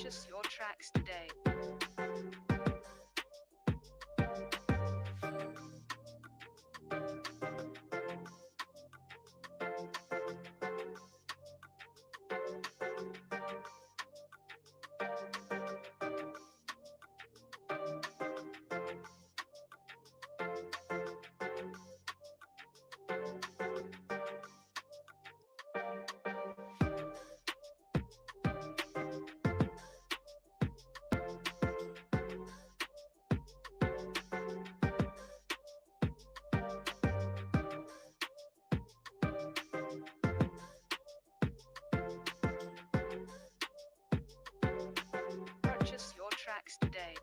Purchase your tracks today. Purchase your tracks today.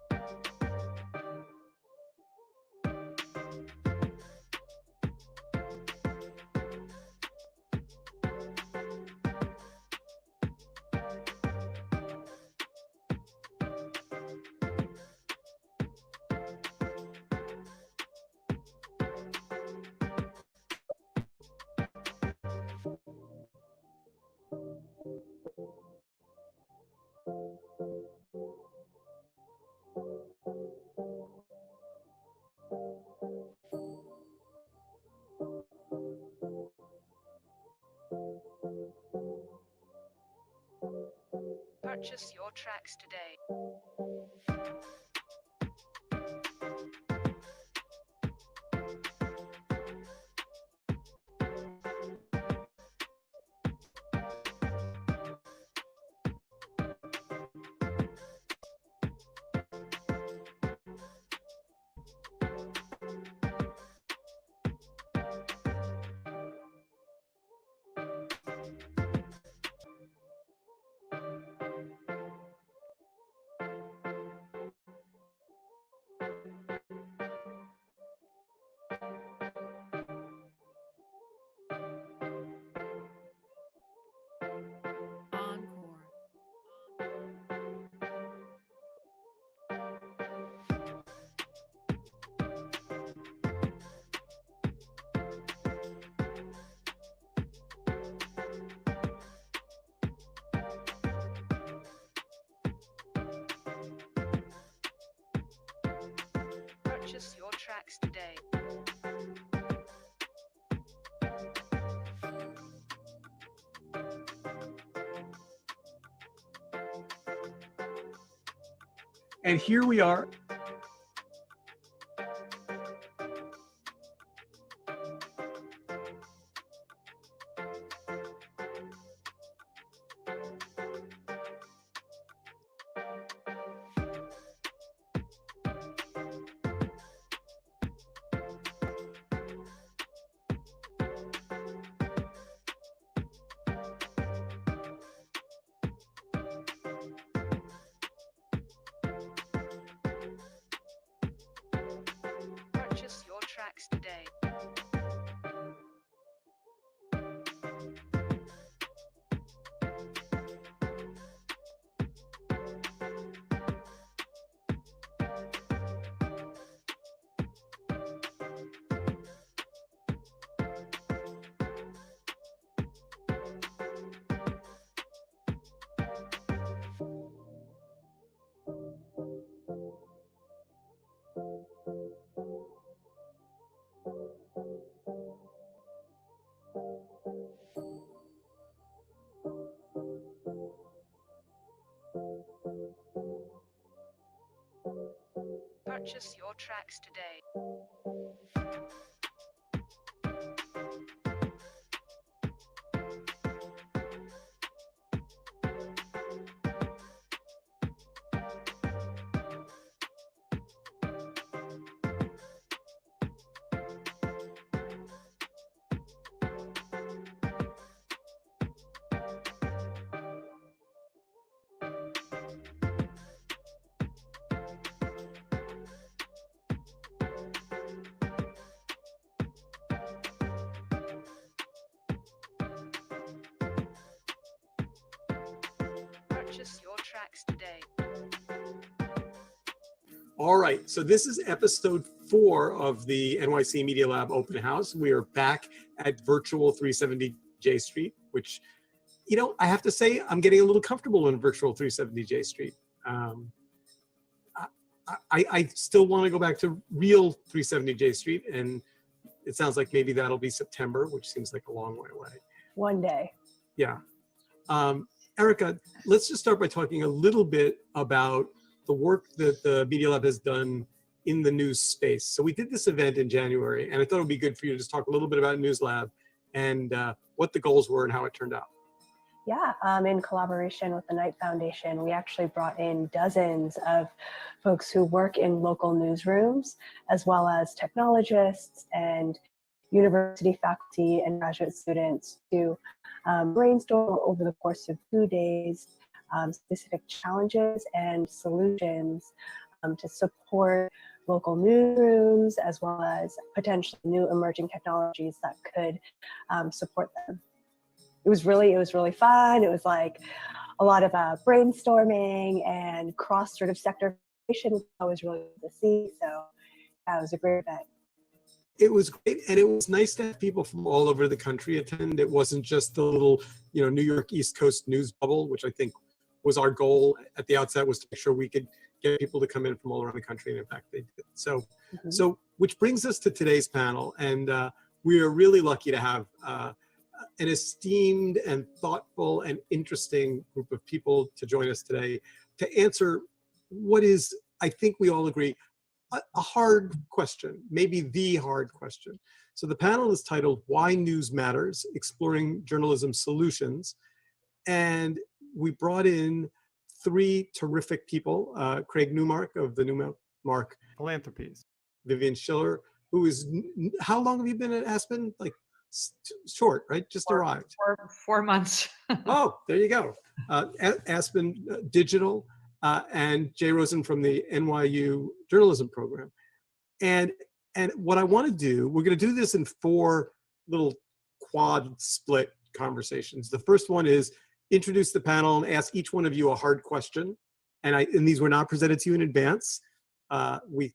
Purchase your tracks today. Purchase your tracks today. And here we are. Purchase your tracks today. Purchase your tracks today. Purchase your tracks today. All right, so this is episode 4 of the NYC Media Lab Open House. We are back at virtual 370 J Street, which I have to say I'm getting a little comfortable in virtual 370 J Street. Um, I still want to go back to real 370 J Street, and it sounds like maybe that'll be September, which seems like a long way away. One day. Yeah. Erica, let's just start by talking a little bit about the work that the Media Lab has done in the news space. So we did this event in January, and I thought it would be good for you to just talk a little bit about News Lab and what the goals were and how it turned out. Yeah, in collaboration with the Knight Foundation, we actually brought in dozens of folks who work in local newsrooms, as well as technologists and university faculty and graduate students to brainstorm over the course of 2 days specific challenges and solutions to support local newsrooms, as well as potentially new emerging technologies that could support them. It was really fun. It was like a lot of brainstorming and cross sort of sector collaboration, which I was really good to see. So yeah, it was a great event. It was great, and it was nice to have people from all over the country attend. It wasn't just the little, New York East Coast news bubble, which I think was our goal at the outset, was to make sure we could get people to come in from all around the country, and in fact they did. So which brings us to today's panel, and we are really lucky to have an esteemed and thoughtful and interesting group of people to join us today to answer what is, I think we all agree, a hard question, maybe the hard question. So the panel is titled Why News Matters, Exploring Journalism Solutions. And we brought in 3 terrific people, Craig Newmark of the Newmark Philanthropies. Vivian Schiller, who is, how long have you been at Aspen? Like short, right? Just arrived. 4 months. Oh, there you go. Aspen Digital, and Jay Rosen from the NYU journalism program. And what I want to do, we're going to do this in 4 little quad split conversations. The first one is introduce the panel and ask each one of you a hard question. And these were not presented to you in advance. We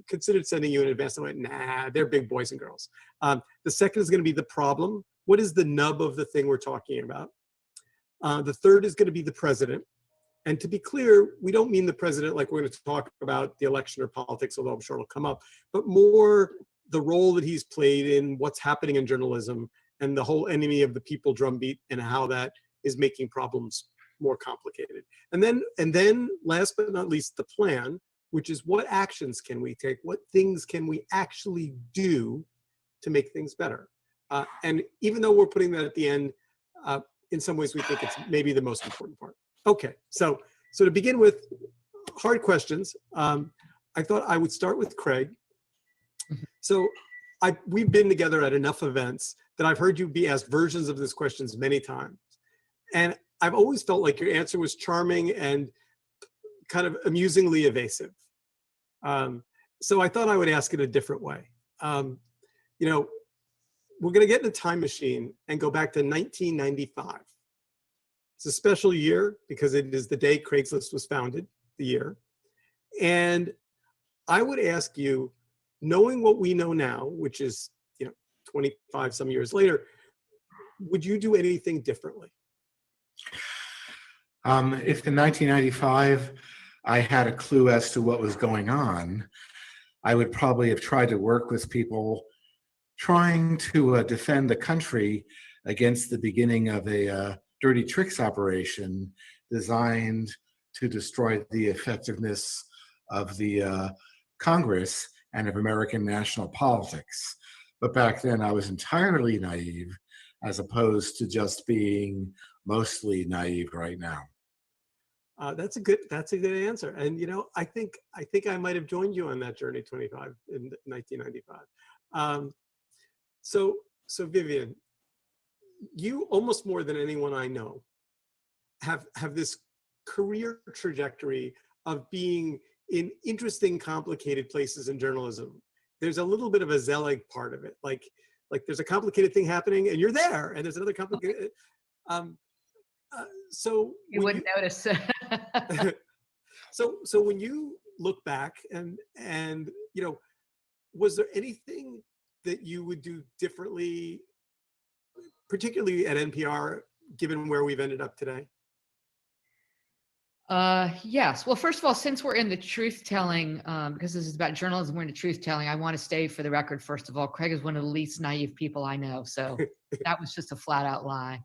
considered sending you in advance. I went, nah, they're big boys and girls. The second is going to be the problem. What is the nub of the thing we're talking about? The third is going to be the president. And to be clear, we don't mean the president like we're going to talk about the election or politics, although I'm sure it'll come up, but more the role that he's played in what's happening in journalism and the whole enemy of the people drumbeat and how that is making problems more complicated. And then last but not least, the plan, which is what actions can we take? What things can we actually do to make things better? And even though we're putting that at the end, in some ways we think it's maybe the most important part. Okay, so to begin with hard questions, I thought I would start with Craig. So we've been together at enough events that I've heard you be asked versions of this questions many times. And I've always felt like your answer was charming and kind of amusingly evasive. So I thought I would ask it a different way. We're going to get in a time machine and go back to 1995. It's a special year because it is the day Craigslist was founded, the year. And I would ask you, knowing what we know now, which is 25 some years later, would you do anything differently? If in 1995 I had a clue as to what was going on, I would probably have tried to work with people trying to defend the country against the beginning of a dirty tricks operation designed to destroy the effectiveness of the Congress and of American national politics. But back then I was entirely naive, as opposed to just being mostly naive right now. That's a good answer. And I think I might have joined you on that journey in 1995. So Vivian, you almost more than anyone I know have this career trajectory of being in interesting, complicated places in journalism. There's a little bit of a Zelig part of it, like there's a complicated thing happening and you're there, and there's another complicated. So You wouldn't notice. So when you look back and was there anything that you would do differently, particularly at NPR, given where we've ended up today? Yes. Well, first of all, since we're in the truth telling, because this is about journalism, we're in the truth telling. I want to state for the record, first of all, Craig is one of the least naive people I know. So that was just a flat out lie.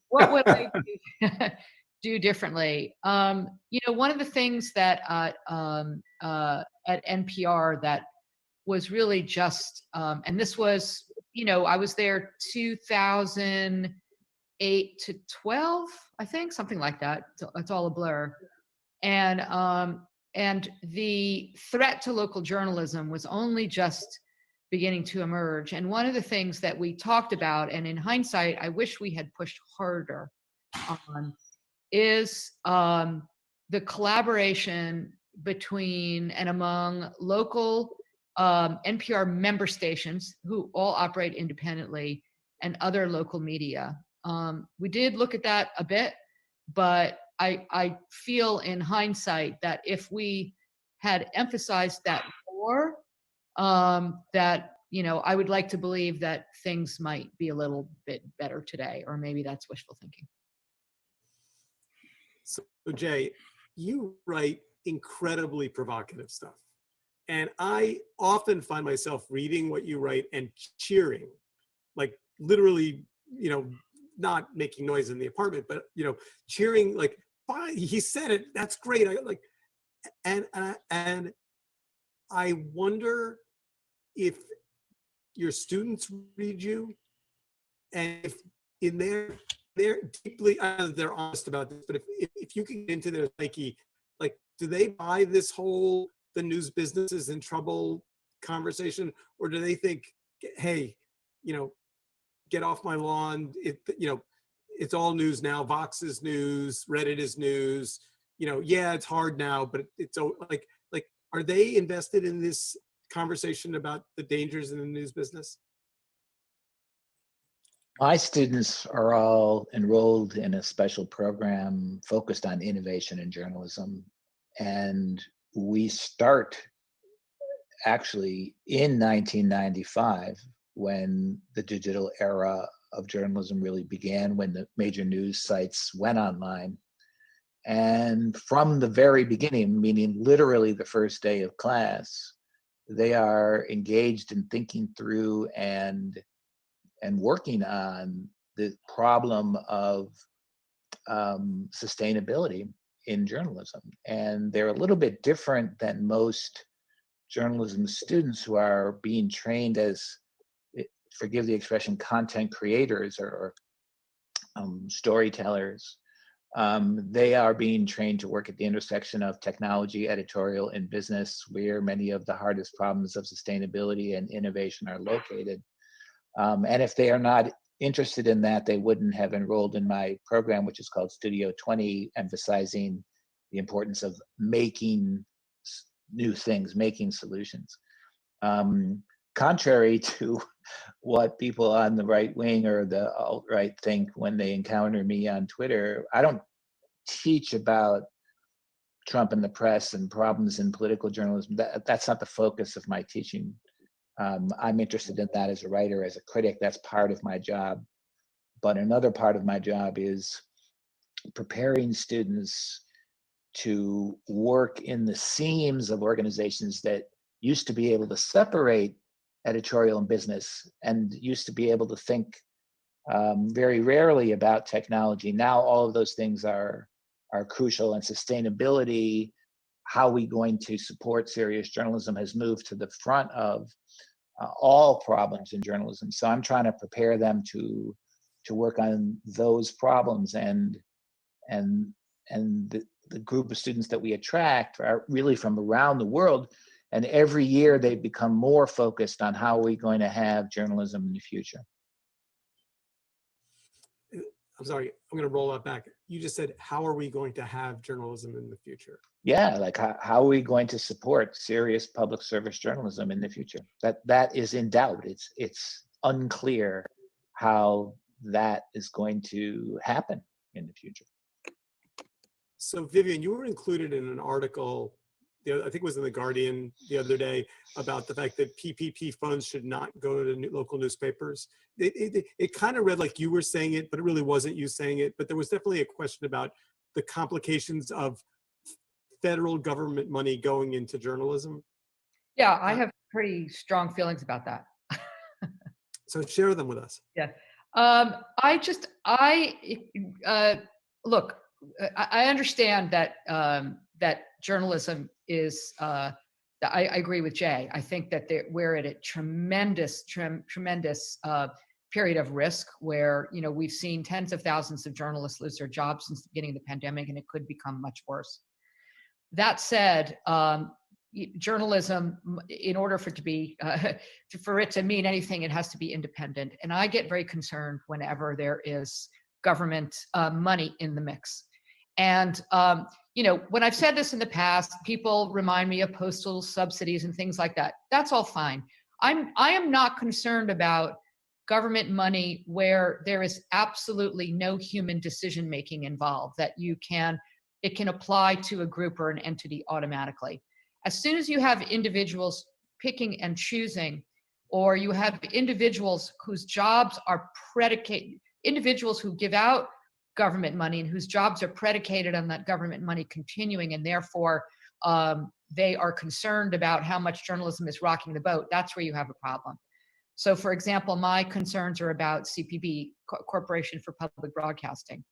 What would I do differently? One of the things that at NPR that was really just, and this was, I was there 2008 to 12, I think, something like that. It's all a blur. And the threat to local journalism was only just beginning to emerge. And one of the things that we talked about, and in hindsight, I wish we had pushed harder on, is the collaboration between and among local NPR member stations who all operate independently and other local media. We did look at that a bit, but I feel in hindsight that if we had emphasized that more, that, I would like to believe that things might be a little bit better today, or maybe that's wishful thinking. So Jay, you write incredibly provocative stuff. And I often find myself reading what you write and cheering, like literally, not making noise in the apartment, but, cheering like, fine, he said it, that's great. And I wonder if your students read you, and if in they're deeply, they're honest about this, but if you can get into their psyche, like, do they buy this whole the news business is in trouble conversation, or do they think, hey, get off my lawn, it's all news now, Vox is news, Reddit is news, yeah, it's hard now, but it's like are they invested in this conversation about the dangers in the news business? My students are all enrolled in a special program focused on innovation in journalism. And we start actually in 1995, when the digital era of journalism really began, when the major news sites went online. And from the very beginning, meaning literally the first day of class, they are engaged in thinking through and working on the problem of sustainability in journalism. And they're a little bit different than most journalism students who are being trained as, forgive the expression, content creators or storytellers. They are being trained to work at the intersection of technology, editorial, and business, where many of the hardest problems of sustainability and innovation are located. And if they are not interested in that, they wouldn't have enrolled in my program, which is called Studio 20, emphasizing the importance of making new things, making solutions. Contrary to what people on the right wing or the alt-right think when they encounter me on Twitter, I don't teach about Trump and the press and problems in political journalism. That's not the focus of my teaching. I'm interested in that as a writer, as a critic. That's part of my job. But another part of my job is preparing students to work in the seams of organizations that used to be able to separate editorial and business and used to be able to think very rarely about technology. Now all of those things are crucial, and sustainability, how we going to support serious journalism, has moved to the front of all problems in journalism. So I'm trying to prepare them to work on those problems, and the group of students that we attract are really from around the world. And every year they become more focused on how are we going to have journalism in the future. I'm sorry, I'm going to roll that back. You just said, how are we going to have journalism in the future? Yeah, like how are we going to support serious public service journalism in the future? That is in doubt. It's unclear how that is going to happen in the future. So Vivian, you were included in an article I think it was in The Guardian the other day, about the fact that PPP funds should not go to local newspapers. It kind of read like you were saying it, but it really wasn't you saying it. But there was definitely a question about the complications of federal government money going into journalism. Yeah, I have pretty strong feelings about that. So share them with us. Yeah. Look, I understand that that journalism is. I agree with Jay. I think that we're at a tremendous period of risk where we've seen tens of thousands of journalists lose their jobs since the beginning of the pandemic, and it could become much worse. That said, journalism, in order for it to be for it to mean anything, it has to be independent. And I get very concerned whenever there is government money in the mix. And when I've said this in the past, people remind me of postal subsidies and things like that. That's all fine. I am not concerned about government money where there is absolutely no human decision making involved, that it can apply to a group or an entity automatically. As soon as you have individuals picking and choosing, or you have individuals whose jobs are predicated, individuals who give out government money and whose jobs are predicated on that government money continuing, and therefore they are concerned about how much journalism is rocking the boat, that's where you have a problem. So for example, my concerns are about CPB, Corporation for Public Broadcasting,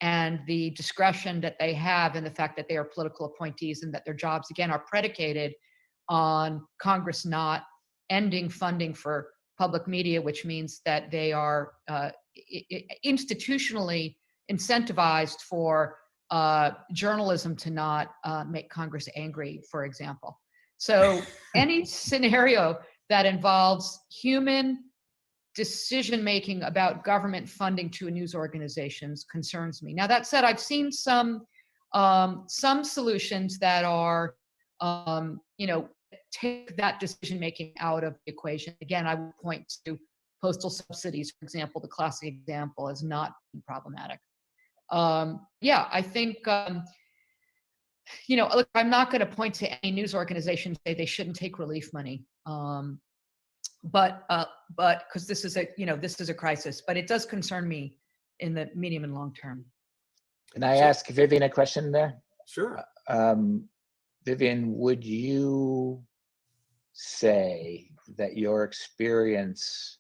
and the discretion that they have, and the fact that they are political appointees and that their jobs, again, are predicated on Congress not ending funding for public media, which means that they are institutionally incentivized for journalism to not make Congress angry, for example. So any scenario that involves human decision-making about government funding to news organizations concerns me. Now, that said, I've seen some solutions that are, take that decision-making out of the equation. Again, I would point to postal subsidies, for example, the classic example, as not being problematic. Yeah, I think, look, I'm not going to point to any news organization and say they shouldn't take relief money. But because this is a crisis, but it does concern me in the medium and long term. Can I ask Vivian a question there? Sure. Vivian, would you say that your experience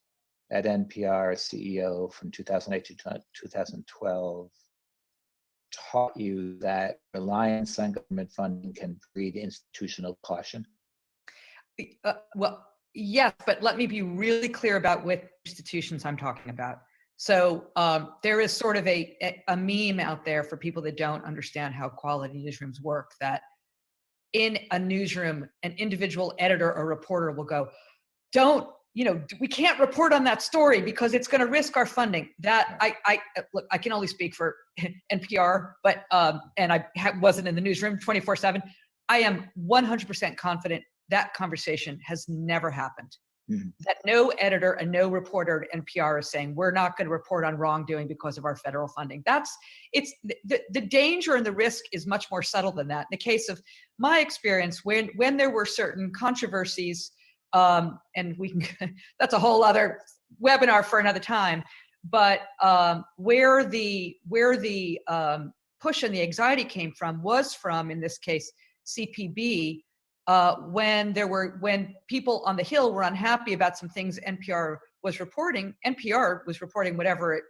at NPR as CEO from 2008 to 2012 taught you that reliance on government funding can breed institutional caution? Well, yes, but let me be really clear about what institutions I'm talking about. So there is sort of a meme out there for people that don't understand how quality newsrooms work, that in a newsroom, an individual editor or reporter will go, we can't report on that story because it's going to risk our funding. That look, I can only speak for NPR, but and I wasn't in the newsroom 24/7. I am 100% confident that conversation has never happened. Mm-hmm. That no editor and no reporter at NPR is saying, we're not going to report on wrongdoing because of our federal funding. It's the danger and the risk is much more subtle than that. In the case of my experience, when there were certain controversies, and we can, that's a whole other webinar for another time, but where the push and the anxiety came from was from, in this case, CPB, when people on the Hill were unhappy about some things NPR was reporting. NPR was reporting whatever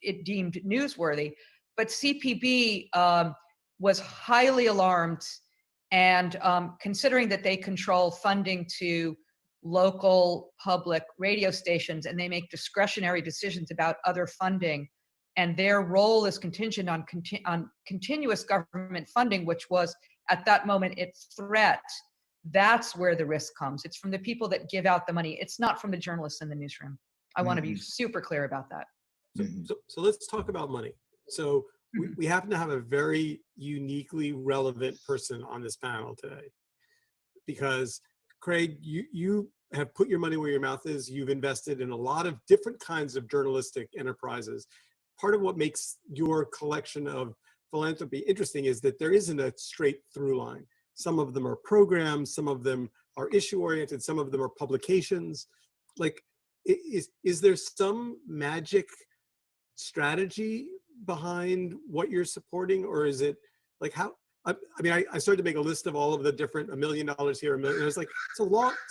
it deemed newsworthy, but CPB was highly alarmed, and considering that they control funding to local public radio stations and they make discretionary decisions about other funding, and their role is contingent on continuous government funding, which was at that moment its threat. That's where the risk comes. It's from the people that give out the money. It's not from the journalists in the newsroom. I want to be super clear about that. So let's talk about money. So we happen to have a very uniquely relevant person on this panel today, because Craig, you have put your money where your mouth is. You've invested in a lot of different kinds of journalistic enterprises. Part of what makes your collection of philanthropy interesting is that there isn't a straight through line. some of them are programs, some of them are issue oriented, some of them are publications. Like, is there some magic strategy behind what you're supporting, or is it like how? I mean, I started to make a list of all of the different $1 million here, $1 million. I was like, it's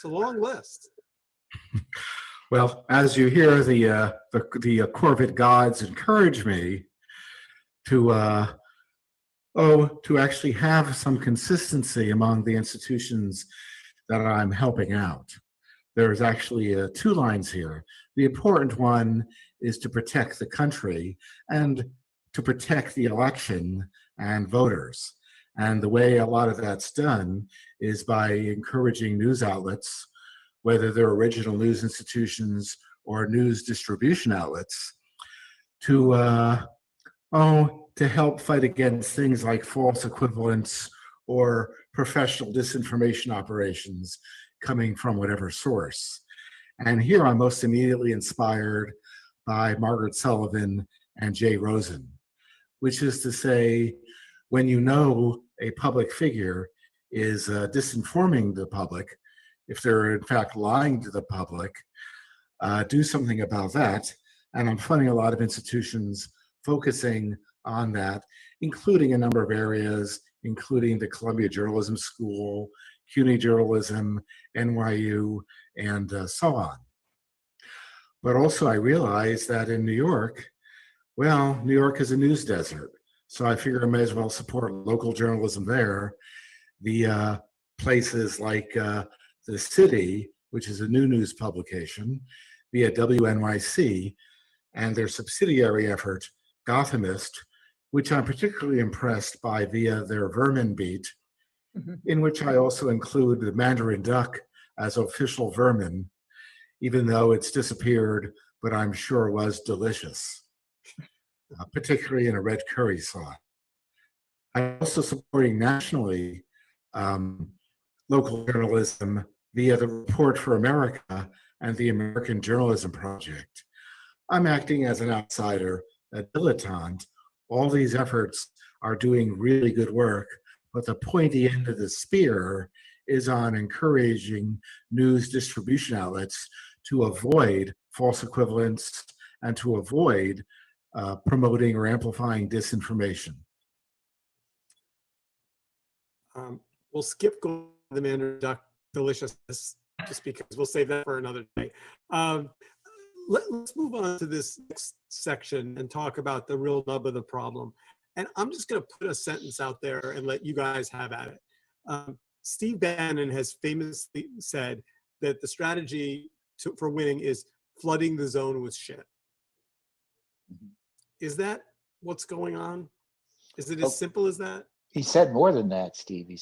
a long list. Well, as you hear, the Corvid gods encourage me to to actually have some consistency among the institutions that I'm helping out. There's actually 2 lines here. The important one is to protect the country and to protect the election and voters. And the way a lot of that's done is by encouraging news outlets, whether they're original news institutions or news distribution outlets, to help fight against things like false equivalence or professional disinformation operations coming from whatever source. And here I'm most immediately inspired by Margaret Sullivan and Jay Rosen, which is to say, when you know a public figure is disinforming the public, if they're in fact lying to the public, do something about that. And I'm funding a lot of institutions focusing on that, including a number of areas, including the Columbia Journalism School, CUNY Journalism, NYU, and so on. But also I realized that in New York, well, New York is a news desert. So I figure I may as well support local journalism there. The places like The City, which is a new news publication, via WNYC, and their subsidiary effort, Gothamist, which I'm particularly impressed by via their Vermin beat, in which I also include the Mandarin duck as official vermin, even though it's disappeared, but I'm sure was delicious, particularly in a red curry sauce. I'm also supporting nationally local journalism via the Report for America and the American Journalism Project. I'm acting as an outsider, a dilettante. All these efforts are doing really good work, but the pointy end of the spear is on encouraging news distribution outlets to avoid false equivalence and to avoid promoting or amplifying disinformation. We'll skip going to the Mandarin duck deliciousness just because we'll save that for another day. Let's move on to this next section and talk about the real nub of the problem. And I'm just going to put a sentence out there and let you guys have at it. Steve Bannon has famously said that the strategy for winning is flooding the zone with shit. Is that what's going on? Is it as simple as that? He said more than that, Steve. He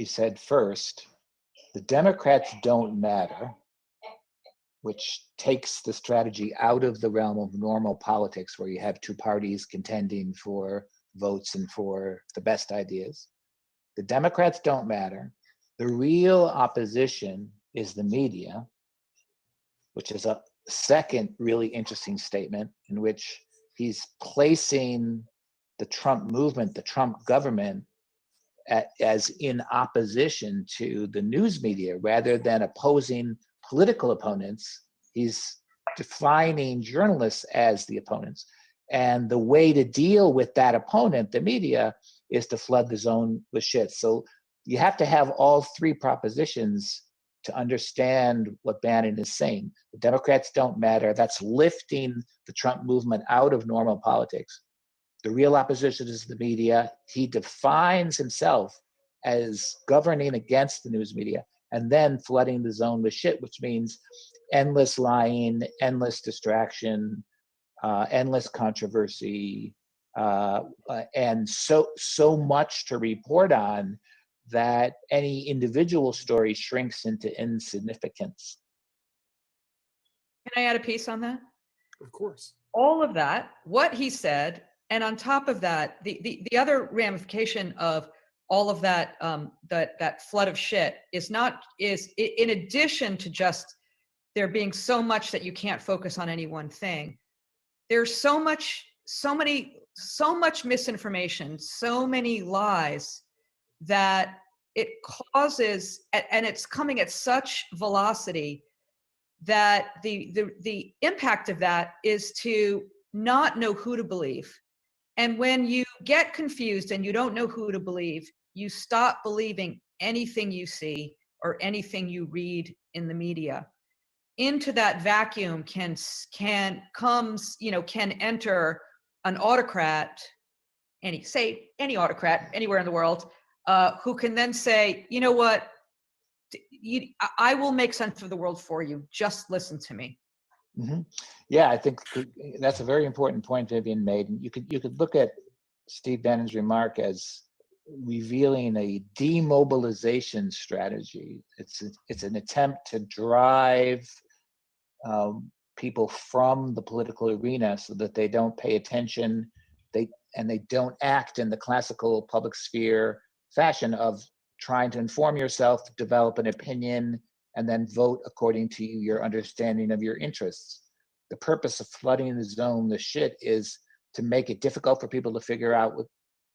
said first, the Democrats don't matter, which takes the strategy out of the realm of normal politics where you have 2 parties contending for votes and for the best ideas. The Democrats don't matter. The real opposition is the media, which is a second really interesting statement in which he's placing the Trump movement, the Trump government, as in opposition to the news media rather than opposing political opponents. He's defining journalists as the opponents. And the way to deal with that opponent, the media, is to flood the zone with shit. So you have to have all 3 propositions to understand what Bannon is saying. The Democrats don't matter. That's lifting the Trump movement out of normal politics. The real opposition is the media. He defines himself as governing against the news media and then flooding the zone with shit, which means endless lying, endless distraction, endless controversy, and so much to report on that any individual story shrinks into insignificance. Can I add a piece on that? Of course. All of that, what he said, and on top of that, the other ramification of all of that, that flood of shit is in addition to just there being so much that you can't focus on any one thing. There's so much misinformation, so many lies that it causes, and it's coming at such velocity that the impact of that is to not know who to believe. And when you get confused and you don't know who to believe, you stop believing anything you see or anything you read in the media. Into that vacuum can enter an autocrat, any autocrat anywhere in the world, who can then say, you know what, I will make sense of the world for you. Just listen to me. Mm-hmm. Yeah, I think that's a very important point Vivian made. You could look at Steve Bannon's remark as revealing a demobilization strategy. It's an attempt to drive people from the political arena so that they don't pay attention, they don't act in the classical public sphere fashion of trying to inform yourself, develop an opinion, and then vote according to your understanding of your interests. The purpose of flooding the zone, the shit, is to make it difficult for people to figure out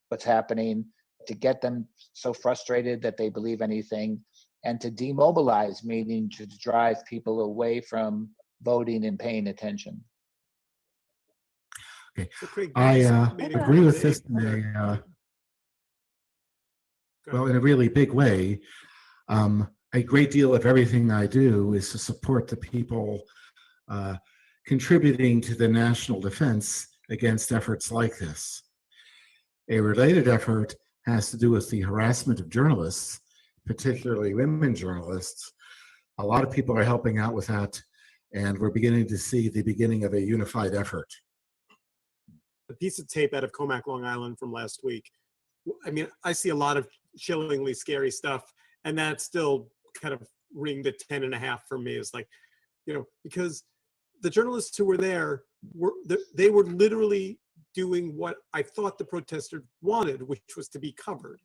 what's happening, to get them so frustrated that they believe anything, and to demobilize, meaning to drive people away from voting and paying attention. Okay. So Craig, I made a agree with comment this in a really big way. A great deal of everything I do is to support the people contributing to the national defense against efforts like this. A related effort has to do with the harassment of journalists, particularly women journalists. A lot of people are helping out with that, and we're beginning to see the beginning of a unified effort. a piece of tape out of Comac, Long Island from last week. I mean, I see a lot of chillingly scary stuff, and that still kind of ringed at 10.5 for me. It's like, because the journalists who were there they were literally doing what I thought the protesters wanted, which was to be covered.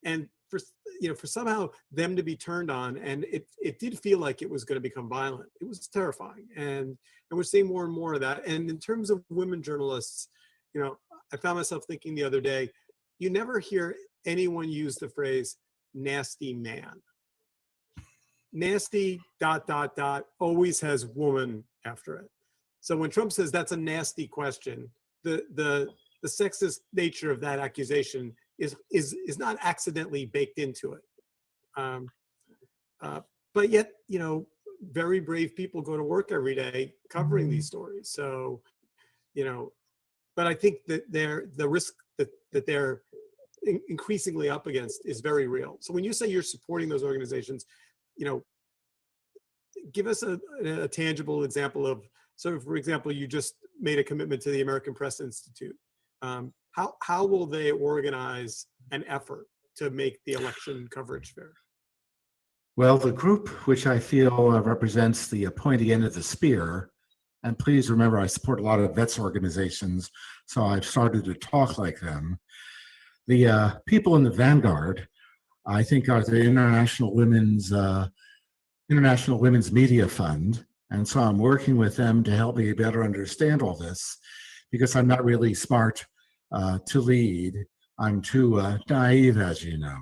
And for somehow them to be turned on, and it did feel like it was going to become violent. It was terrifying, and we're seeing more and more of that. And in terms of women journalists, I found myself thinking the other day, you never hear anyone use the phrase "nasty man." Nasty ... always has woman after it. So when Trump says that's a nasty question, the sexist nature of that accusation is not accidentally baked into it. But yet, very brave people go to work every day covering these stories. So, but I think that the risk that they're increasingly up against is very real. So when you say you're supporting those organizations, give us a tangible example of, so for example, you just made a commitment to the American Press Institute. How will they organize an effort to make the election coverage fair? Well, the group which I feel represents the pointy end of the spear, and please remember I support a lot of vets organizations, so I've started to talk like them. The people in the vanguard, I think, are the International Women's Media Fund, and so I'm working with them to help me better understand all this, because I'm not really smart to lead. I'm too naive, as you know.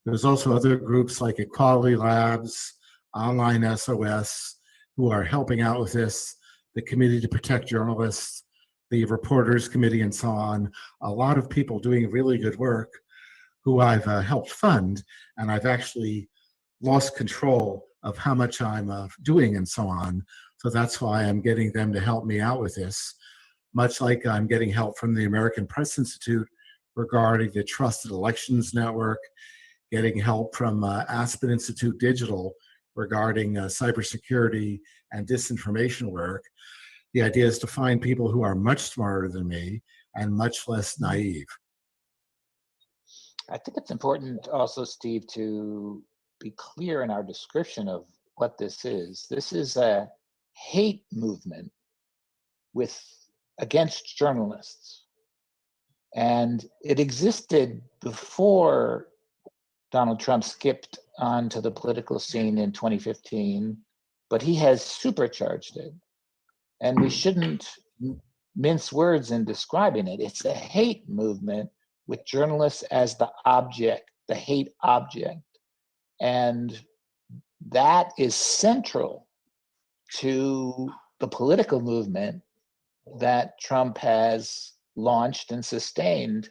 There's also other groups like Equality Labs, Online SOS, who are helping out with this, the Committee to Protect Journalists, the Reporters Committee, and so on. A lot of people doing really good work who I've helped fund, and I've actually lost control of how much I'm doing and so on. So that's why I'm getting them to help me out with this, much like I'm getting help from the American Press Institute regarding the Trusted Elections Network, getting help from Aspen Institute Digital regarding cybersecurity and disinformation work. The idea is to find people who are much smarter than me and much less naive. I think it's important also, Steve, to be clear in our description of what this is. This is a hate movement against journalists. And it existed before Donald Trump skipped onto the political scene in 2015, but he has supercharged it. And we shouldn't mince words in describing it. It's a hate movement with journalists as the object the hate object. And that is central to the political movement that Trump has launched and sustained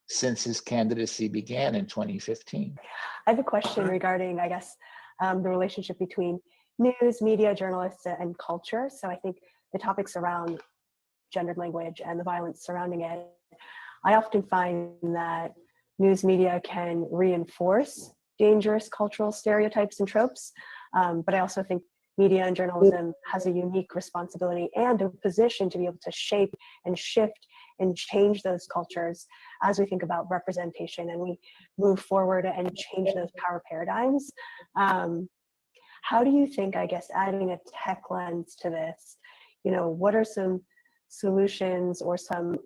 since his candidacy began in 2015. I have a question regarding, I guess, the relationship between news, media, journalists, and culture. So I think the topics around gendered language and the violence surrounding it, I often find that news media can reinforce dangerous cultural stereotypes and tropes. But I also think media and journalism has a unique responsibility and a position to be able to shape and shift and change those cultures as we think about representation and we move forward and change those power paradigms. How do you think, I guess, adding a tech lens to this, what are some solutions or some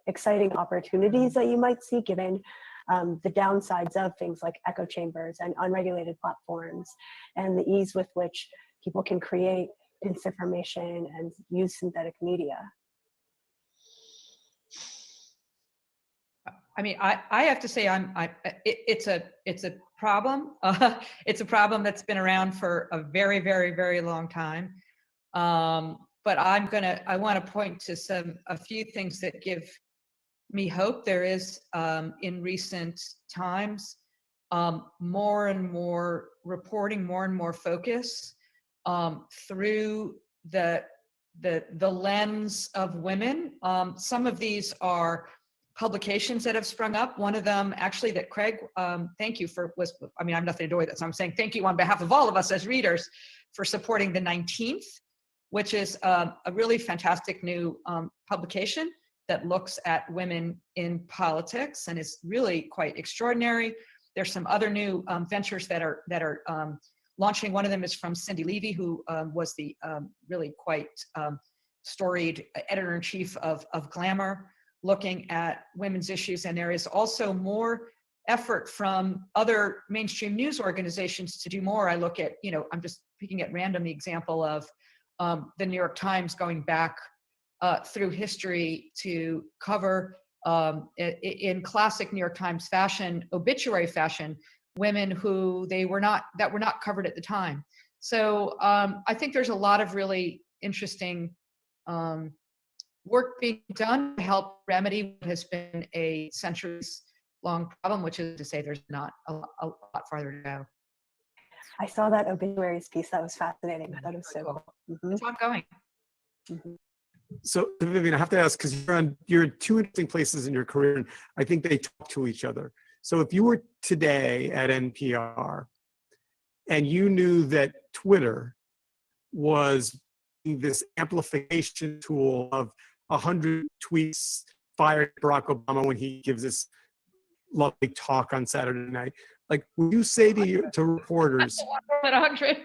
exciting opportunities that you might see given the downsides of things like echo chambers and unregulated platforms and the ease with which people can create disinformation and use synthetic media? I mean, I have to say, it's a problem. It's a problem that's been around for a very, very, very long time. But I want to point to a few things that give me hope. There is, in recent times, more and more reporting, more and more focus through the lens of women. Some of these are publications that have sprung up. One of them, actually, that Craig, thank you for, I have nothing to do with it, so I'm saying thank you on behalf of all of us as readers for supporting the 19th, which is a really fantastic new publication that looks at women in politics and is really quite extraordinary. There's some other new ventures that are launching. One of them is from Cindy Levy, who was the really quite storied editor-in-chief of Glamour, looking at women's issues. And there is also more effort from other mainstream news organizations to do more. I look at, I'm just picking at random the example of the New York Times going back through history to cover in classic New York Times fashion, obituary fashion, women who that were not covered at the time. So I think there's a lot of really interesting work being done to help remedy what has been a centuries-long problem, which is to say there's not a lot farther to go. I saw that obituaries piece. That was fascinating. I thought it was so cool. Mm-hmm. It's ongoing. Mm-hmm. So Vivian, I have to ask, because you're in two interesting places in your career, and I think they talk to each other. So if you were today at NPR and you knew that Twitter was this amplification tool of 100 tweets fired Barack Obama when he gives this lovely talk on Saturday night, like, would you say to reporters, 100.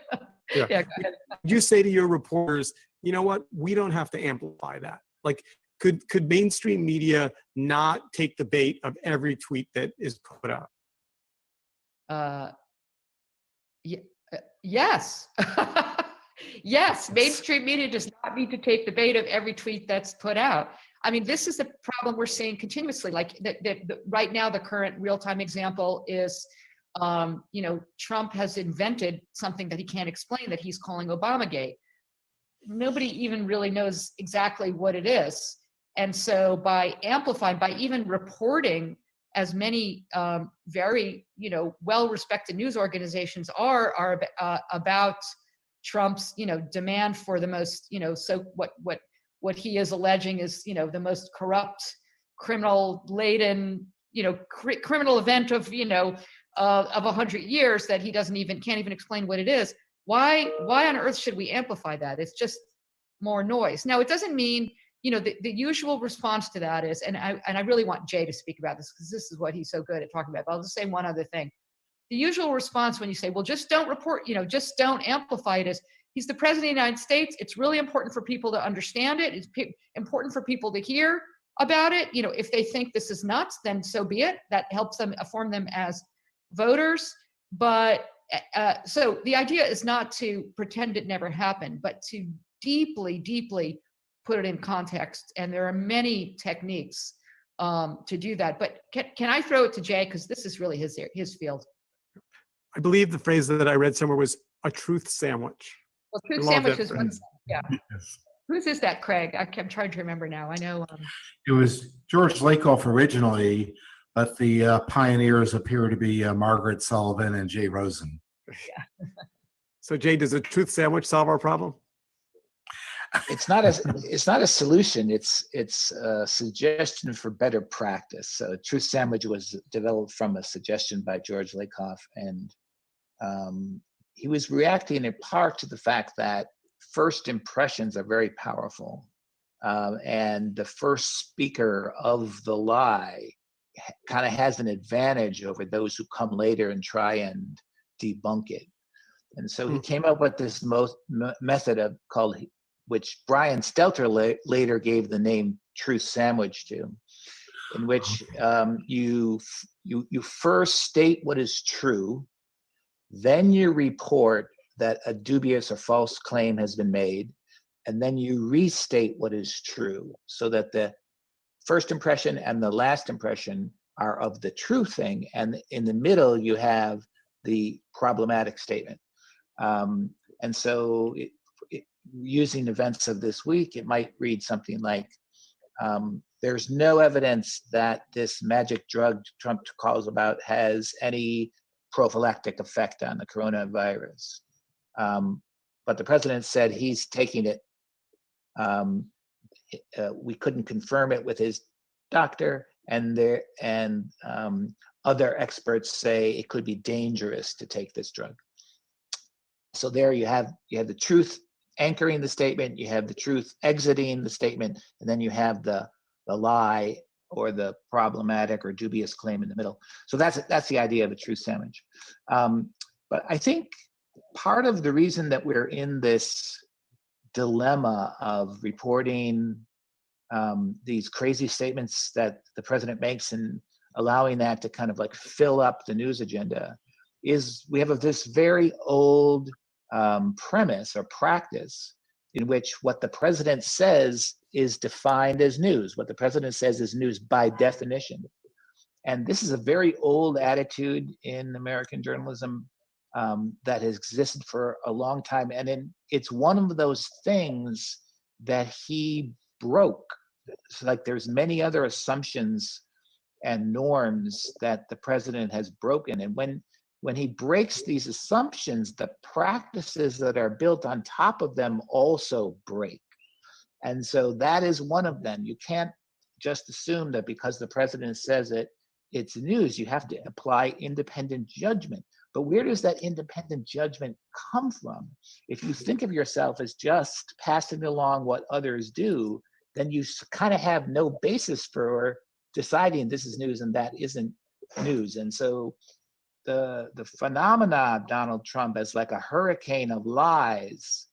Yeah, go ahead. Would you say to your reporters, you know what, we don't have to amplify that? Like, could mainstream media not take the bait of every tweet that is put out? Yes. Yes, mainstream media does not need to take the bait of every tweet that's put out. I mean, this is the problem we're seeing continuously. Like right now, the current real-time example is, Trump has invented something that he can't explain that he's calling Obamagate. Nobody even really knows exactly what it is. And so by amplifying, by even reporting, as many very, well-respected news organizations are about Trump's, demand for the most, so what he is alleging is, the most corrupt, criminal-laden, criminal event of 100 years that he can't even explain what it is. Why on earth should we amplify that? It's just more noise. Now, it doesn't mean, the usual response to that is, and I really want Jay to speak about this because this is what he's so good at talking about. But I'll just say one other thing. The usual response when you say, well, just don't report, just don't amplify it, is he's the president of the United States. It's really important for people to understand it. It's important for people to hear about it. If they think this is nuts, then so be it. That helps them form them as voters. But so the idea is not to pretend it never happened, but to deeply, deeply put it in context. And there are many techniques to do that. But can I throw it to Jay, because this is really his field. I believe the phrase that I read somewhere was a truth sandwich. Well, truth I love sandwich that is one. phrase. Yeah. Yes. Whose is that, Craig? I'm trying to remember now. I know. It was George Lakoff originally, but the pioneers appear to be Margaret Sullivan and Jay Rosen. So Jay, does a truth sandwich solve our problem? It's not a solution. It's a suggestion for better practice. So Truth Sandwich was developed from a suggestion by George Lakoff, and he was reacting in part to the fact that first impressions are very powerful, and the first speaker of the lie kind of has an advantage over those who come later and try and debunk it. And so he came up with this method called, which Brian Stelter later gave the name Truth Sandwich to, in which you first state what is true, then you report that a dubious or false claim has been made, and then you restate what is true, so that the first impression and the last impression are of the true thing, and in the middle you have the problematic statement. And so using events of this week, it might read something like, there's no evidence that this magic drug Trump calls about has any prophylactic effect on the coronavirus. But the president said he's taking it. We couldn't confirm it with his doctor, and other experts say it could be dangerous to take this drug. So there you have the truth anchoring the statement, you have the truth exiting the statement, and then you have the lie or the problematic or dubious claim in the middle. So that's the idea of a truth sandwich. But I think part of the reason that we're in this dilemma of reporting these crazy statements that the president makes and allowing that to kind of like fill up the news agenda is we have this very old premise or practice in which what the president says is defined as news. What the president says is news by definition. And this is a very old attitude in American journalism that has existed for a long time. And it's one of those things that he broke. It's like there's many other assumptions and norms that the president has broken. And when he breaks these assumptions, the practices that are built on top of them also break. And so that is one of them. You can't just assume that because the president says it, it's news. You have to apply independent judgment. But where does that independent judgment come from? If you think of yourself as just passing along what others do, then you kind of have no basis for deciding this is news and that isn't news. And so the phenomena of Donald Trump as like a hurricane of lies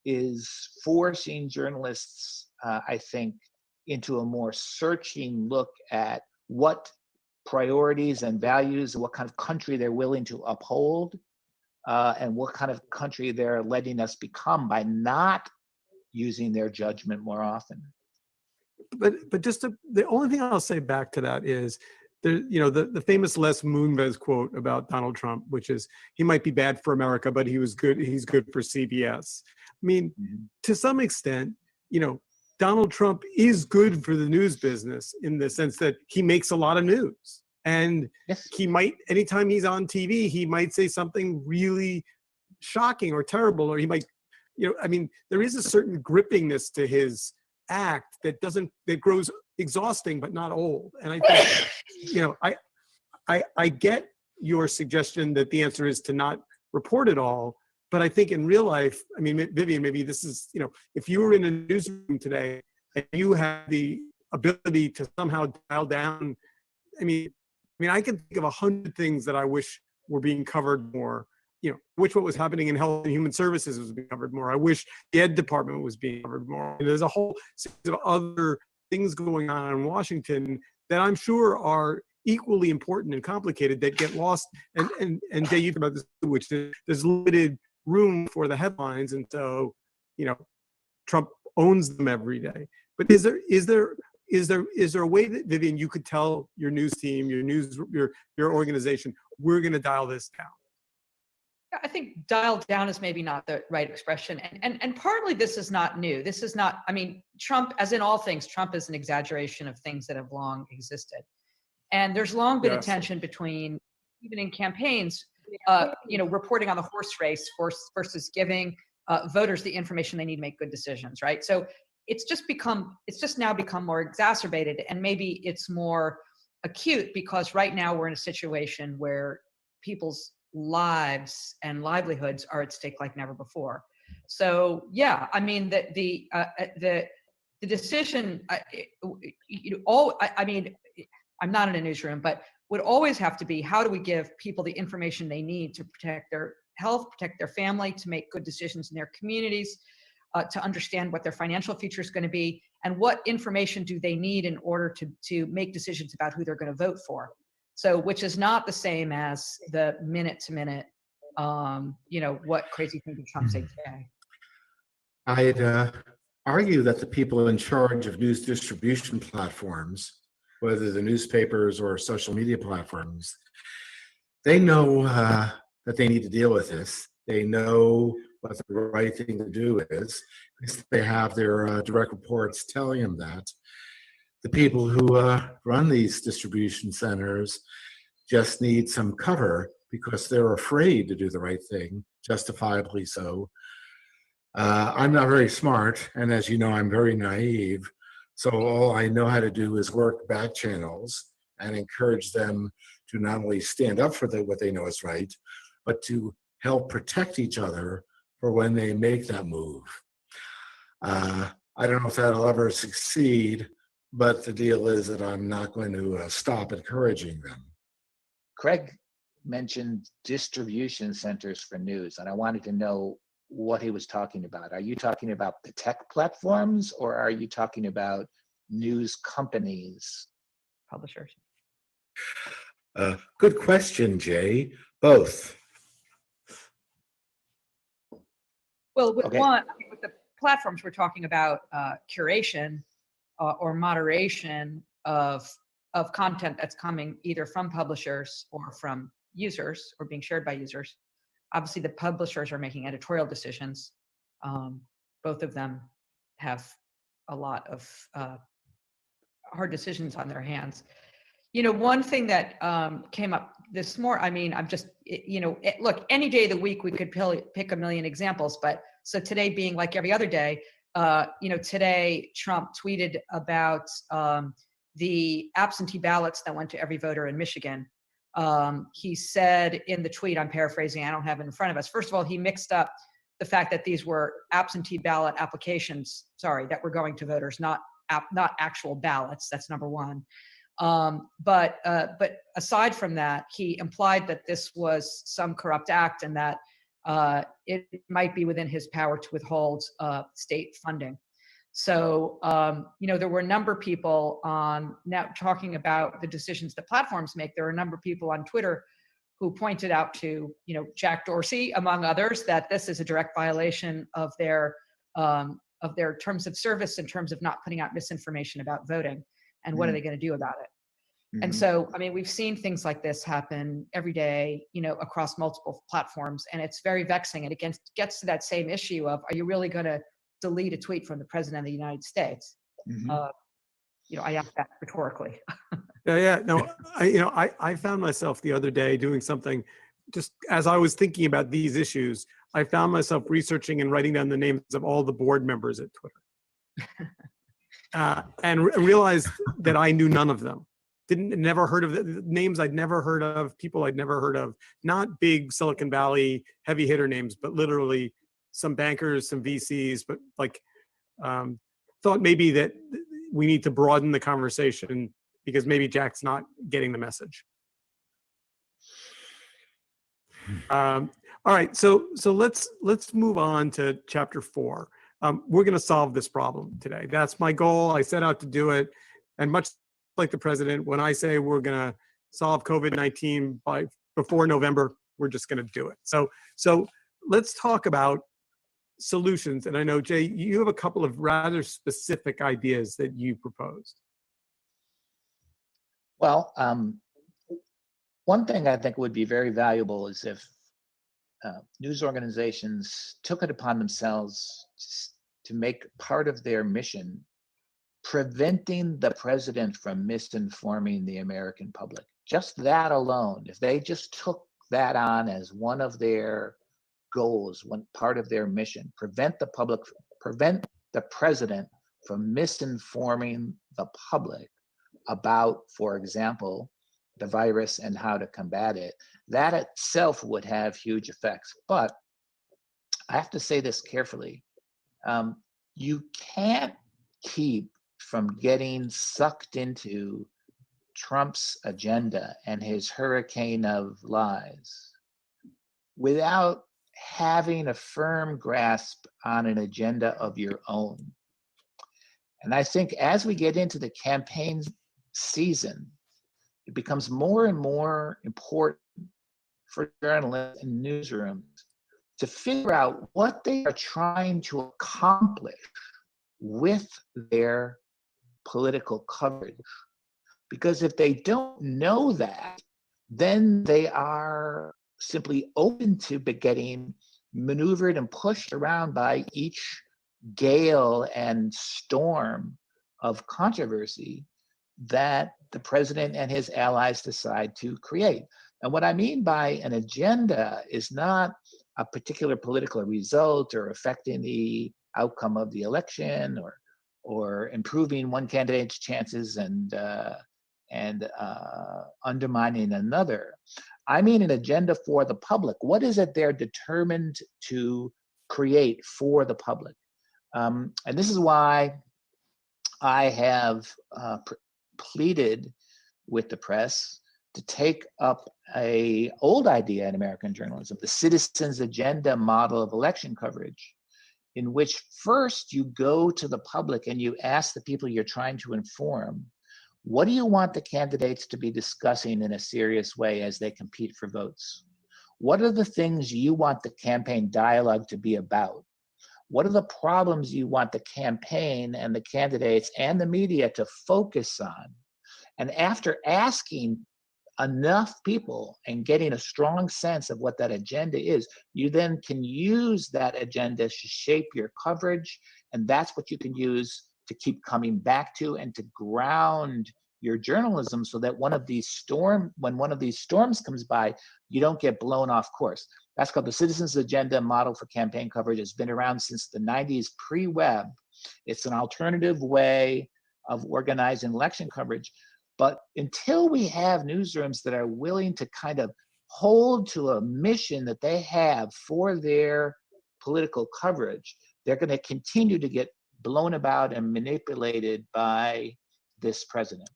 is forcing journalists, I think, into a more searching look at what priorities and values, what kind of country they're willing to uphold, and what kind of country they're letting us become by not using their judgment more often. But just the only thing I'll say back to that is there, the famous Les Moonves quote about Donald Trump, which is he might be bad for America, but he's good for CBS. I mean, to some extent, Donald Trump is good for the news business in the sense that he makes a lot of news. And Yes. he might, anytime he's on TV, he might say something really shocking or terrible, or he might, there is a certain grippingness to his act that grows exhausting but not old. And I think, I get your suggestion that the answer is to not report it all. But I think in real life, I mean, Vivian, maybe this is, if you were in a newsroom today and you had the ability to somehow dial down, I mean, I can think of 100 things that I wish were being covered more. Wish what was happening in health and human services was being covered more. I wish the ed department was being covered more. And there's a whole series of other things going on in Washington that I'm sure are equally important and complicated that get lost. And Jay, you talked about this, which there's limited room for the headlines, and so Trump owns them every day. But is is there a way that, Vivian, you could tell your news team, your organization, we're going to dial this down? I think dial down is maybe not the right expression. And partly this is not new. This is not, I mean, Trump, as in all things, Trump is an exaggeration of things that have long existed. And there's long been a tension between, even in campaigns, reporting on the horse race versus giving voters the information they need to make good decisions, right? So it's just now become more exacerbated, and maybe it's more acute because right now we're in a situation where people's lives and livelihoods are at stake like never before. So yeah, I mean the decision, I mean, I'm not in a newsroom, but would always have to be, how do we give people the information they need to protect their health, protect their family, to make good decisions in their communities, to understand what their financial future is going to be, and what information do they need in order to make decisions about who they're going to vote for. So, which is not the same as the minute to minute, what crazy thing did Trump say today? I'd argue that the people in charge of news distribution platforms, whether the newspapers or social media platforms, they know that they need to deal with this. They know what the right thing to do is, because they have their direct reports telling them that. The people who run these distribution centers just need some cover because they're afraid to do the right thing, justifiably so. I'm not very smart, and as you know, I'm very naive. So all I know how to do is work back channels and encourage them to not only stand up for what they know is right, but to help protect each other for when they make that move. I don't know if that'll ever succeed, but the deal is that I'm not going to stop encouraging them. Craig mentioned distribution centers for news, and I wanted to know what he was talking about. Are you talking about the tech platforms, or are you talking about news companies? Publishers. Good question, Jay. Both. Well, with Okay. with the platforms, we're talking about curation or moderation of content that's coming either from publishers or from users or being shared by users. Obviously, the publishers are making editorial decisions. Both of them have a lot of hard decisions on their hands. One thing that came up this morning, I mean, I'm just, look, any day of the week we could pick a million examples, but so today being like every other day, today Trump tweeted about the absentee ballots that went to every voter in Michigan. He said in the tweet, I'm paraphrasing, I don't have it in front of us. First of all, he mixed up the fact that these were absentee ballot applications, that were going to voters, not actual ballots. That's number one. But aside from that, he implied that this was some corrupt act and that it might be within his power to withhold state funding. So, there were a number of people now talking about the decisions that platforms make. There were a number of people on Twitter who pointed out to, Jack Dorsey, among others, that this is a direct violation of their terms of service in terms of not putting out misinformation about voting. And what are they going to do about it? Mm-hmm. And so, I mean, we've seen things like this happen every day, across multiple platforms, and it's very vexing. And it gets to that same issue of, are you really going to delete a tweet from the president of the United States? Mm-hmm. I ask that rhetorically. Yeah. No, I found myself the other day doing something, just as I was thinking about these issues, I found myself researching and writing down the names of all the board members at Twitter. And realized that I knew none of them. Never heard of the names I'd never heard of, people I'd never heard of, not big Silicon Valley heavy hitter names, but literally some bankers, some VCs, but thought maybe that we need to broaden the conversation because maybe Jack's not getting the message. All right, so let's move on to chapter 4. We're going to solve this problem today. That's my goal. I set out to do it, and much like the president, when I say we're going to solve COVID-19 before November, we're just going to do it. So let's talk about solutions. And I know, Jay, you have a couple of rather specific ideas that you proposed. Well, one thing I think would be very valuable is if news organizations took it upon themselves to make part of their mission preventing the president from misinforming the American public. Just that alone, if they just took that on as one of their goals, one part of their mission, prevent the president from misinforming the public about, for example, the virus and how to combat it, that itself would have huge effects. But I have to say this carefully. You can't keep from getting sucked into Trump's agenda and his hurricane of lies without having a firm grasp on an agenda of your own. And I think as we get into the campaign season, it becomes more and more important for journalists and newsrooms to figure out what they are trying to accomplish with their political coverage. Because if they don't know that, then they are simply open to getting maneuvered and pushed around by each gale and storm of controversy that the president and his allies decide to create. And what I mean by an agenda is not a particular political result or affecting the outcome of the election or improving one candidate's chances and undermining another. I mean an agenda for the public. What is it they're determined to create for the public? And this is why I have pleaded with the press to take up an old idea in American journalism, the citizens' agenda model of election coverage, in which first you go to the public and you ask the people you're trying to inform, what do you want the candidates to be discussing in a serious way as they compete for votes? What are the things you want the campaign dialogue to be about? What are the problems you want the campaign and the candidates and the media to focus on? And after asking enough people and getting a strong sense of what that agenda is, you then can use that agenda to shape your coverage. And that's what you can use to keep coming back to and to ground your journalism so that when one of these storms comes by, you don't get blown off course. That's called the citizens' agenda model for campaign coverage. It's been around since the 90s, pre-web. It's an alternative way of organizing election coverage. But until we have newsrooms that are willing to kind of hold to a mission that they have for their political coverage, they're going to continue to get blown about and manipulated by this president.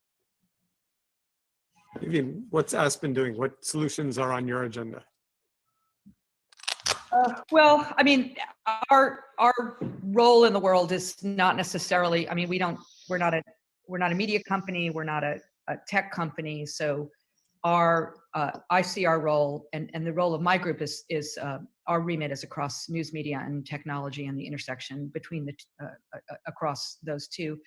Vivian, what's Aspen doing? What solutions are on your agenda? Well, I mean, our role in the world is not necessarily, I mean, we're not a media company, we're not a tech company. So I see our role and the role of my group is our remit is across news media and technology, and the intersection between across those two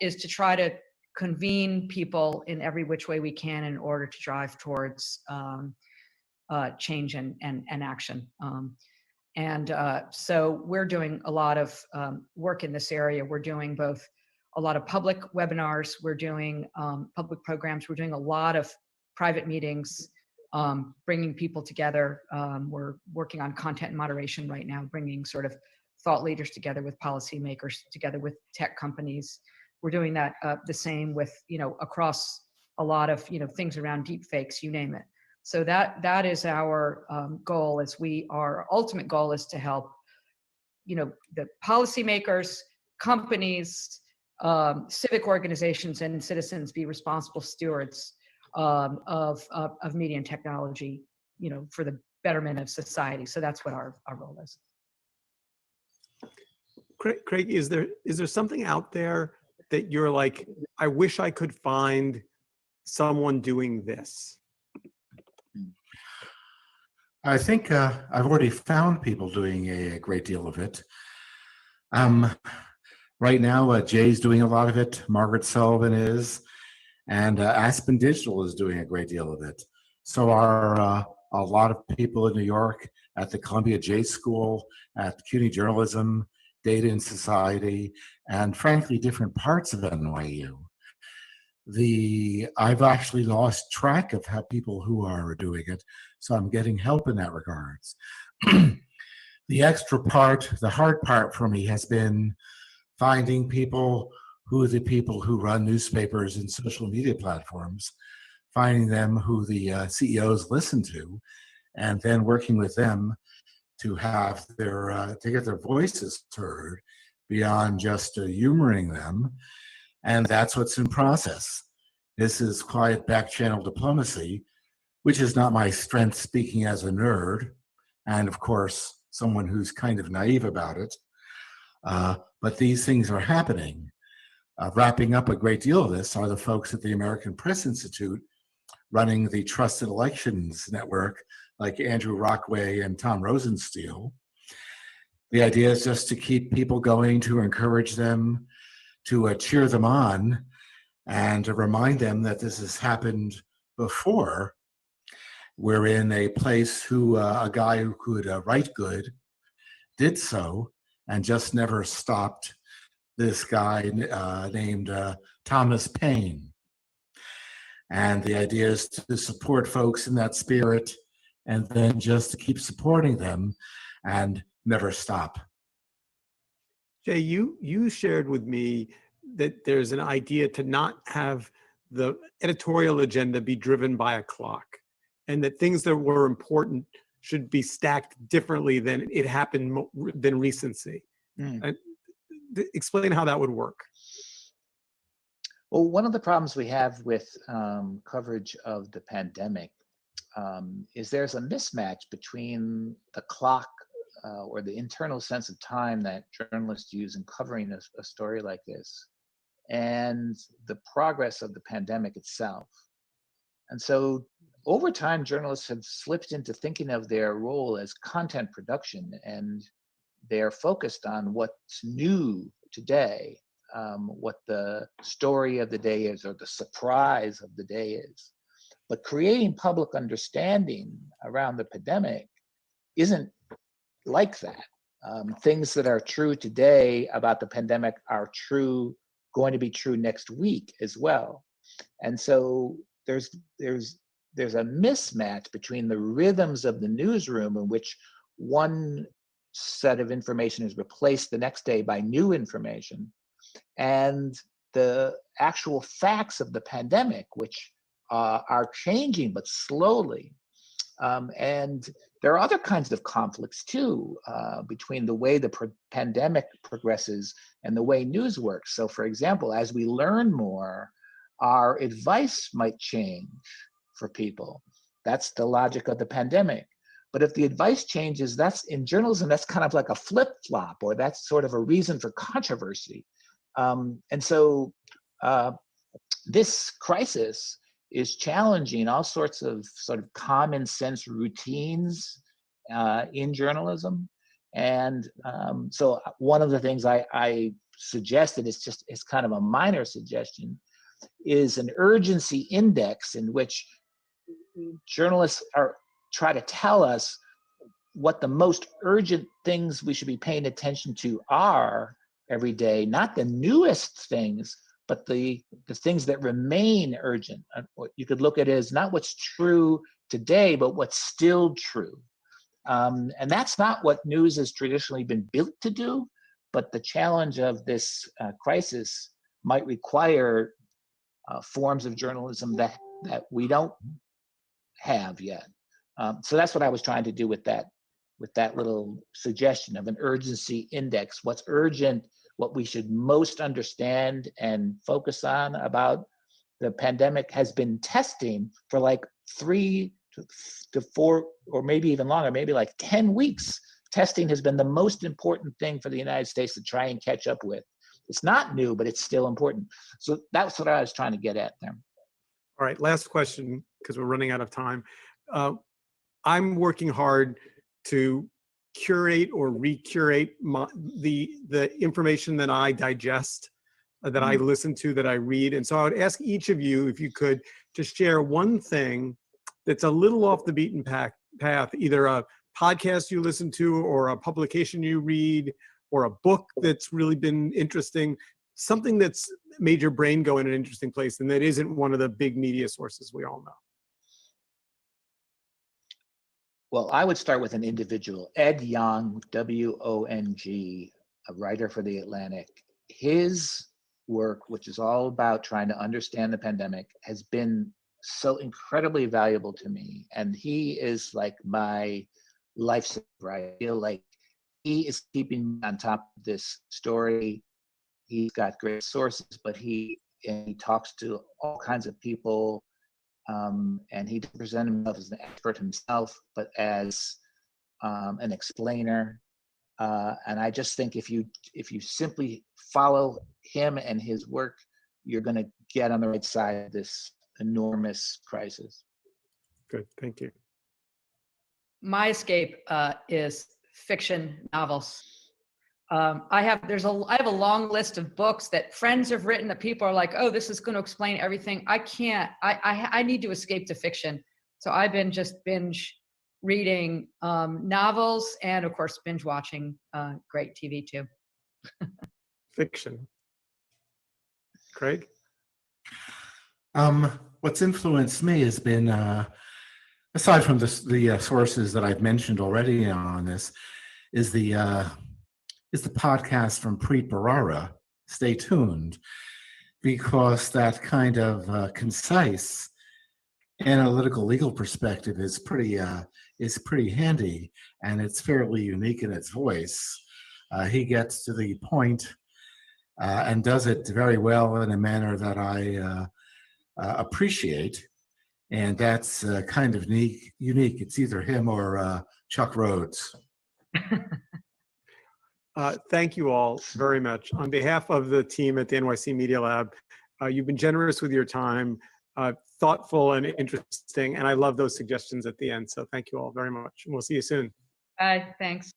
is to try to convene people in every which way we can in order to drive towards change and action. So we're doing a lot of work in this area. We're doing both a lot of public webinars, we're doing public programs, we're doing a lot of private meetings, bringing people together. We're working on content moderation right now, bringing sort of thought leaders together with policymakers, together with tech companies. We're doing that the same with, across a lot of, things around deep fakes, you name it. So that is our goal. Our ultimate goal is to help, the policymakers, companies, civic organizations, and citizens be responsible stewards of media and technology, for the betterment of society. So that's what our role is. Craig, is there something out there that you're like, I wish I could find someone doing this? I think I've already found people doing a great deal of it. Right now, Jay's doing a lot of it. Margaret Sullivan is. And Aspen Digital is doing a great deal of it. So are a lot of people in New York at the Columbia J School, at CUNY Journalism, Data and Society, and frankly, different parts of NYU. I've actually lost track of how people who are doing it, so I'm getting help in that regards. The extra part, the hard part for me has been finding people who are the people who run newspapers and social media platforms, finding them who the CEOs listen to, and then working with them to have to get their voices heard beyond just humoring them. And that's what's in process. This is quiet back channel diplomacy, which is not my strength, speaking as a nerd, and of course, someone who's kind of naive about it. But these things are happening. Wrapping up a great deal of this are the folks at the American Press Institute running the Trusted Elections Network, like Andrew Rockway and Tom Rosenstiel. The idea is just to keep people going, to encourage them, to cheer them on, and to remind them that this has happened before. We're in a place who a guy who could write good did so and just never stopped. This guy named Thomas Paine. And the idea is to support folks in that spirit and then just to keep supporting them and never stop. Jay, you shared with me that there's an idea to not have the editorial agenda be driven by a clock, and that things that were important should be stacked differently than it happened than recency. Explain how that would work. Well, one of the problems we have with coverage of the pandemic is there's a mismatch between the clock or the internal sense of time that journalists use in covering a story like this and the progress of the pandemic itself. And so over time, journalists have slipped into thinking of their role as content production, and they're focused on what's new today, what the story of the day is or the surprise of the day is. But creating public understanding around the pandemic isn't like that. Things that are true today about the pandemic are going to be true next week as well. And so there's a mismatch between the rhythms of the newsroom, in which one set of information is replaced the next day by new information, and the actual facts of the pandemic, which are changing but slowly. And there are other kinds of conflicts too, between the way the pandemic progresses and the way news works. So for example, as we learn more, our advice might change for people. That's the logic of the pandemic. But if the advice changes, that's in journalism, that's kind of like a flip-flop, or that's sort of a reason for controversy. And so this crisis is challenging all sorts of sort of common sense routines in journalism. And so one of the things I suggested, it's kind of a minor suggestion, is an urgency index in which journalists try to tell us what the most urgent things we should be paying attention to are every day, not the newest things, but the things that remain urgent. What you could look at is not what's true today, but what's still true. And that's not what news has traditionally been built to do, but the challenge of this crisis might require forms of journalism that we don't have yet. So that's what I was trying to do with that little suggestion of an urgency index. What's urgent, what we should most understand and focus on about the pandemic has been testing for like 3 to 4, or maybe even longer, maybe like 10 weeks. Testing has been the most important thing for the United States to try and catch up with. It's not new, but it's still important. So that's what I was trying to get at there. All right, last question, because we're running out of time. I'm working hard to curate or recurate the information that I digest that I listen to, that I read. And so I would ask each of you, if you could, to share one thing that's a little off the beaten path, either a podcast you listen to, or a publication you read, or a book that's really been interesting, something that's made your brain go in an interesting place and that isn't one of the big media sources we all know. Well, I would start with an individual, Ed Yong, W-O-N-G, a writer for The Atlantic. His work, which is all about trying to understand the pandemic, has been so incredibly valuable to me. And he is like my lifesaver. I feel like he is keeping me on top of this story. He's got great sources, but he talks to all kinds of people. And he doesn't present himself as an expert himself, but as an explainer. And I just think if you simply follow him and his work, you're going to get on the right side of this enormous crisis. Good, thank you. My escape is fiction novels. I have a long list of books that friends have written that people are like, oh, this is going to explain everything. I can't. I need to escape to fiction. So I've been just binge reading novels, and of course binge watching great TV too. Fiction. Craig? What's influenced me has been, aside from the sources that I've mentioned already on this, is the podcast from Preet Bharara, Stay Tuned, because that kind of concise analytical legal perspective is pretty handy, and it's fairly unique in its voice. He gets to the point and does it very well in a manner that I appreciate, and that's kind of unique. It's either him or Chuck Rhodes. Thank you all very much. On behalf of the team at the NYC Media Lab, you've been generous with your time, thoughtful and interesting, and I love those suggestions at the end. So thank you all very much, and we'll see you soon. Thanks.